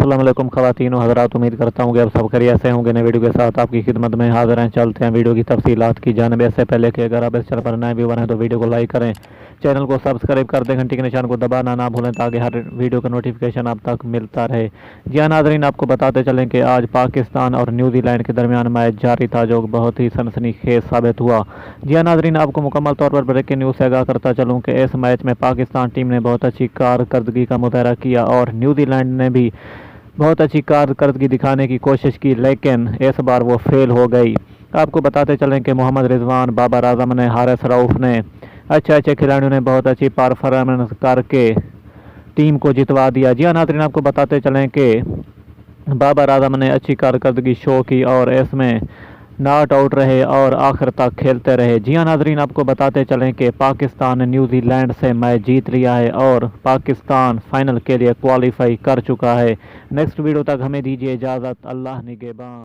अस्सलाम वालेकुम ख़वातीन व हज़रात, उम्मीद करता हूँ कि आप सब खैरियत से होंगे। नए वीडियो के साथ आपकी खिदमत में हाज़िर हैं। चलते हैं वीडियो की तफसीलात की जानिब। इससे पहले कि अगर आप इस चैनल पर नए व्यूअर हैं तो वीडियो को लाइक करें, चैनल को सब्सक्राइब कर दें, घंटी के निशान को दबाना ना भूलें ताकि हर वीडियो का नोटिफिकेशन आप तक मिलता रहे। जी हाँ नाज़रीन, आपको बताते चलें कि आज पाकिस्तान और न्यूजीलैंड के दरमियान मैच जारी था जो बहुत ही सनसनीखेज साबित हुआ। जी हाँ नाज़रीन, आपको मुकम्मल तौर पर ब्रेकिंग न्यूज़ से आगाह करता चलूँ कि इस मैच में पाकिस्तान टीम ने बहुत अच्छी कारकर्दगी का मुजाहरा किया और न्यूजीलैंड ने भी बहुत अच्छी कारकर्दगी दिखाने की कोशिश की, लेकिन इस बार वो फेल हो गई। आपको बताते चलें कि मोहम्मद रिजवान, बाबर आजम ने, हारिस रऊफ ने, अच्छे खिलाड़ियों ने बहुत अच्छी परफॉर्मेंस करके टीम को जितवा दिया। जी हाँ नाज़रीन, आपको बताते चलें कि बाबर आजम ने अच्छी कारकर्दगी शो की और इसमें नॉट आउट रहे और आखिर तक खेलते रहे। जी हाँ नाज़रीन, आपको बताते चलें कि पाकिस्तान ने न्यूजीलैंड से मैच जीत लिया है और पाकिस्तान फाइनल के लिए क्वालिफाई कर चुका है। नेक्स्ट वीडियो तक हमें दीजिए इजाज़त। अल्लाह निगहबान।